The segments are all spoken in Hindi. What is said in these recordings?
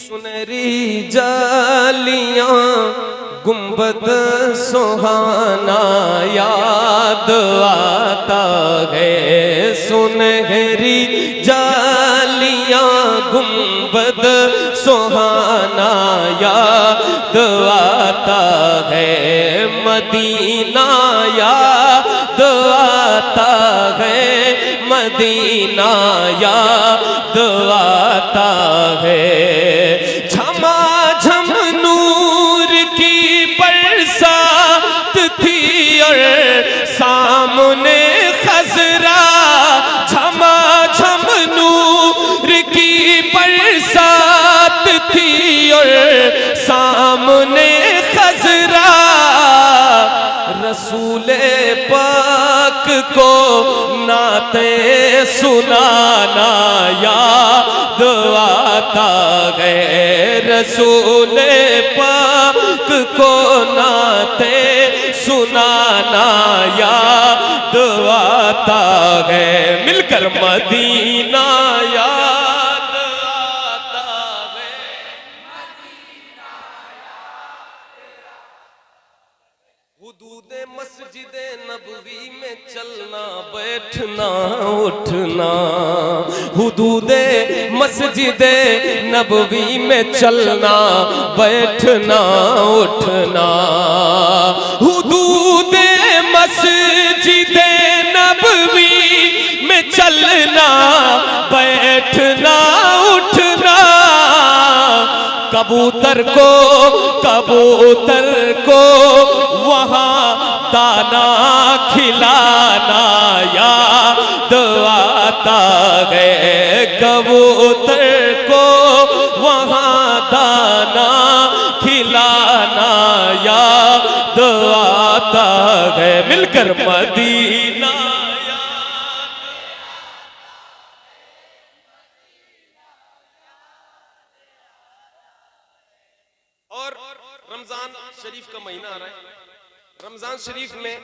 सुनहरी जालियां गुंबद सुहाना याद आता है। सुनहरी जालियां गुंबद सुहाना याद आता है। मदीना याद आता है। मदीना याद आता है। झमाझम नूर की बरसात थी और सामने खजरा। झमाझम नूर की बरसात थी और सामने खजरा। रसूले पाक को नाते सुनाना याद आता है। रसूले पाक को नाते सुनाना याद आता है। मिलकर मदीना याद आता है। हुदूदे मस्जिदे नबवी में चलना बैठना उठना। हुदूदे मस्जिदे नबवी में चलना बैठना उठना। हुदूदे मस्जिदे नबवी में चलना बैठना उठना। कबूतर को वहाँ दाना खिलाना याद आता है। कबूतर को वहाँ दाना खिलाना याद आता है। मिलकर मदीना और रमजान शरीफ का महीना आ रहा है। रमजान शरीफ में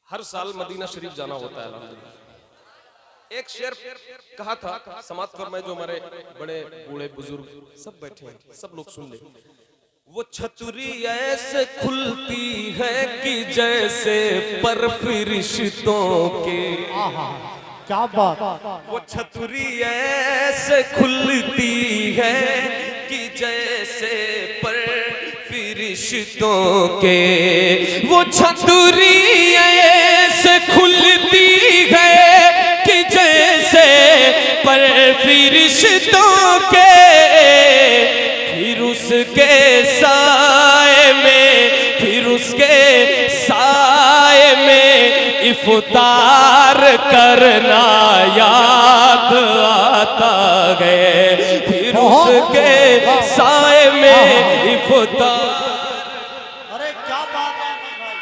हर साल मदीना शरीफ जाना होता है। अल्हम्दुलिल्लाह एक शेर कहा था समाप्त फरमाए, जो हमारे बड़े बूढ़े बुजुर्ग सब बैठे हैं, सब लोग सुन ले। वो छतरी ऐसे खुलती है कि जैसे पर फरिश्तों के। क्या बात। वो छतरी ऐसे खुलती है कि जैसे पर फरिश्तों के। वो छतरी ऐसे खुलती है कि जैसे पर फरिश्तों के। फिर उसके साए में इफ्तार करना याद आता है। फिर उसके साए में इफ्तार। अरे क्या बात है भाई,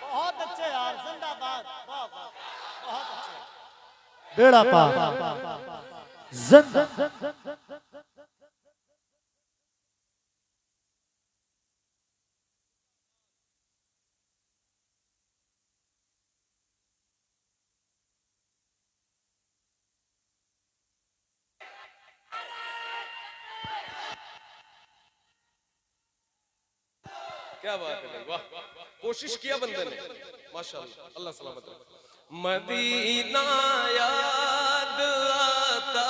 बहुत अच्छे यार, जिंदाबाद। बहुत अच्छे। बेड़ा पार जिंदा। क्या बात है भाई, वाह। कोशिश किया बंदे ने, माशाअल्लाह, अल्लाह सलामत रखे। मदीना याद आता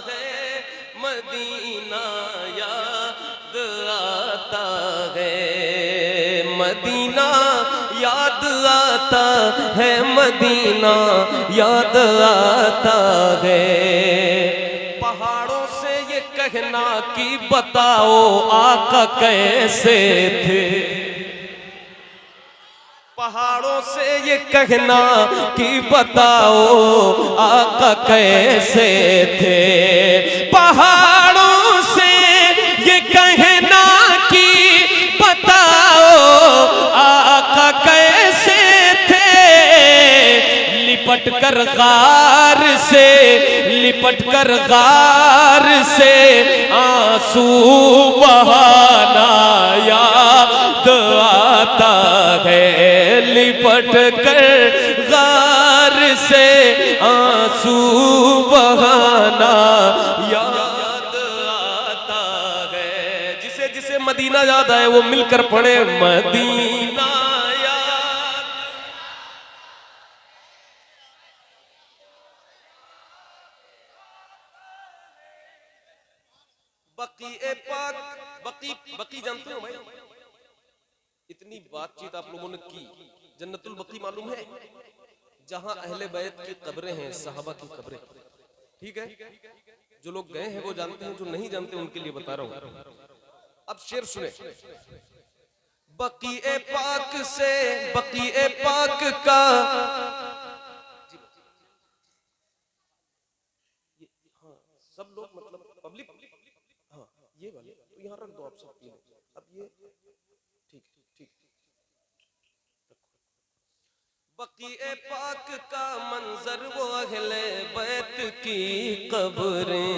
है। मदीना याद आता है। मदीना याद आता है। मदीना याद आता है। पहाड़ों से ये कहना कि बताओ आका कैसे थे। पहाड़ों से ये कहना कि बताओ आका कैसे थे। पहाड़ों से ये कहना कि बताओ आका कैसे थे। लिपट कर गार से आंसू बहाना याद आता है। लिपट कर गार से आंसू बहाना याद जिसे मदीना याद आए वो मिलकर पढ़े मदीना याद। बकी ए पाक, बकी जानते हो भाई? इतनी बातचीत आप लोगों ने की, जन्नतुल बकी मालूम है? जहां अहले बैत की कब्रें हैं, सहाबा की कब्रें, ठीक है? जो लोग गए हैं वो जानते हैं, जो नहीं जानते उनके लिए बता रहा हूं। अब शेर सुने। बकी ए पाक से, बकी ए पाक का, हाँ सब लोग मतलब पब्लिक, हाँ ये वाले तो यहाँ रख दो आप सब तीनों। अब ये ठीक ठीक। बकी ए पाक का मंजर वो अहले बैत की कब्रें,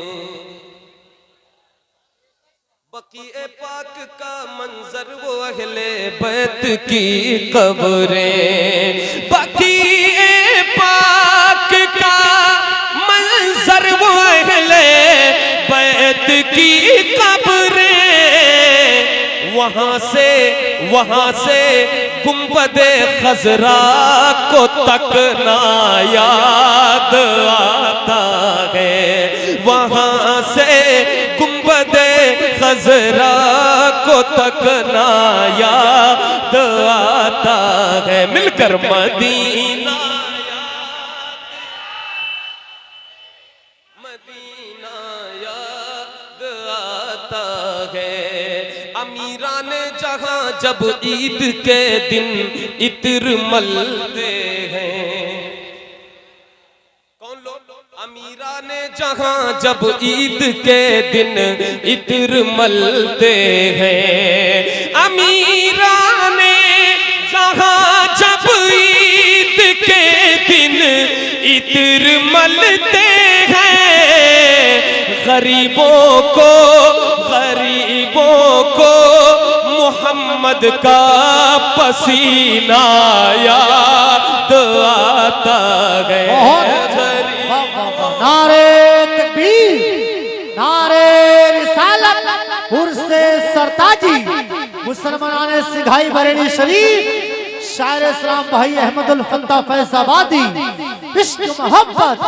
बकी ए पाक का मंजर वो अहले बैत की कब्रें, बकी ए पाक का मंजर वो अहले बैत की कब्रें, वहां से गुंबदे खजरा को तकना याद आता है, वहां से गुंबदे खजरा को तकना याद आता है। मिलकर मदीना याद आता है। अमीरान जहां जब ईद के दिन इत्र मलते हैं, कौन लोग? अमीरान जहां जब ईद के दिन इत्र मलते हैं, अमीरान जहां जब ईद के दिन इत्र मलते हैं, गरीबों को मोहम्मद का पसीना याद आता है। नारे तकबीर, नारे रिसालत, उर्से सरताजी, मुसलमानाने सिखाई बरेली शरीफ, शायर इस्लाम भाई अहमदुल फत्ता फैजाबादी, इश्क मोहब्बत,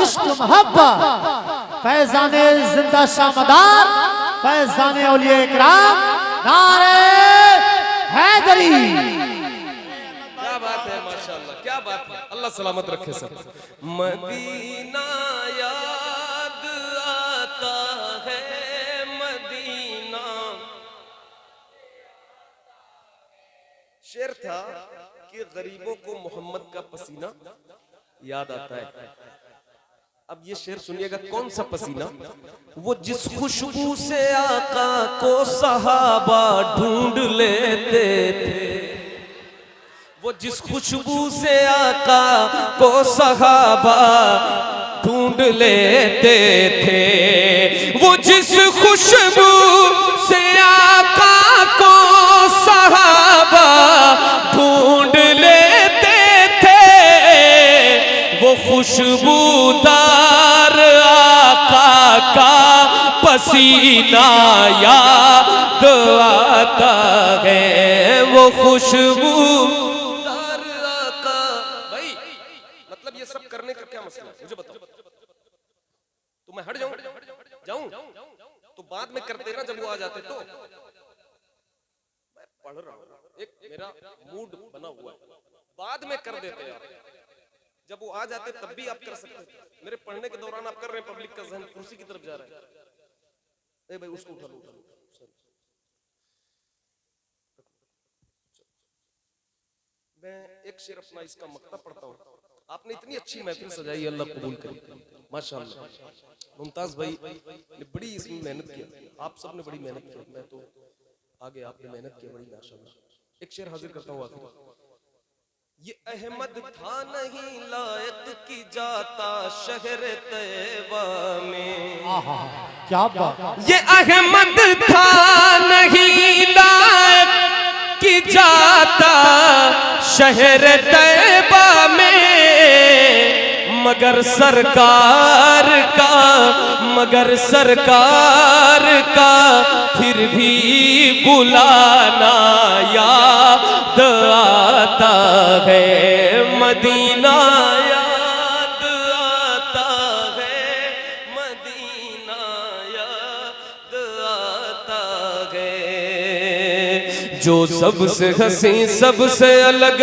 फैजाने जिंदा शामदार, फैजाने औलिया इकराम, नारे हैदरी। क्या बात है, माशाअल्लाह, क्या बात है। अल्लाह सलामत रखे सब। मदीना याद आता है, मदीना। शेर था कि गरीबों को मोहम्मद का पसीना याद आता है। अब ये शेर सुनिएगा, कौन सा पसीना? वो जिस खुशबू से आका को सहाबा ढूंढ लेते थे, वो जिस खुशबू से आका को सहाबा ढूंढ लेते थे, वो जिस खुशबू से आका को सहाबा ढूंढ लेते थे, वो खुशबूदार आका का पसीना याद आता है, वो खुशबू। ये सब करने का क्या मसला है मुझे बताओ? तो मैं हट जाऊं तो बाद में करते ना, जब वो आ जाते तो। मैं पढ़ रहा हूं, एक मेरा मूड बना हुआ है, बाद में कर देते यार। जब वो आ जाते तब भी आप कर सकते थे। मेरे पढ़ने के दौरान आप कर रहे हैं, पब्लिक का ज़हन कुर्सी की तरफ जा रहा है। भाई उसको उठा लो। मैं एक शेर अपना इसका मक्ता पढ़ता हूँ। आपने इतनी अच्छी महफिल सजाई, अल्लाह कबूल करे, माशाअल्लाह। मुमताज भाई ने बड़ी इसमें मेहनत की, आप सब ने बड़ी मेहनत की, मैं तो आगे आपने मेहनत की बड़ी, माशाअल्लाह। एक शेर हाजिर करता हूँ आखिर। ये अहमद था नहीं लायक की जाता शहर तैयबा में, क्या बात। ये अहमद था नहीं लायक की जाता शहर तैयबा में, मगर सरकार का फिर भी बुलाना याद आता है, मदीना याद आता है, मदीना याद आता है। जो सबसे हंसी सबसे अलग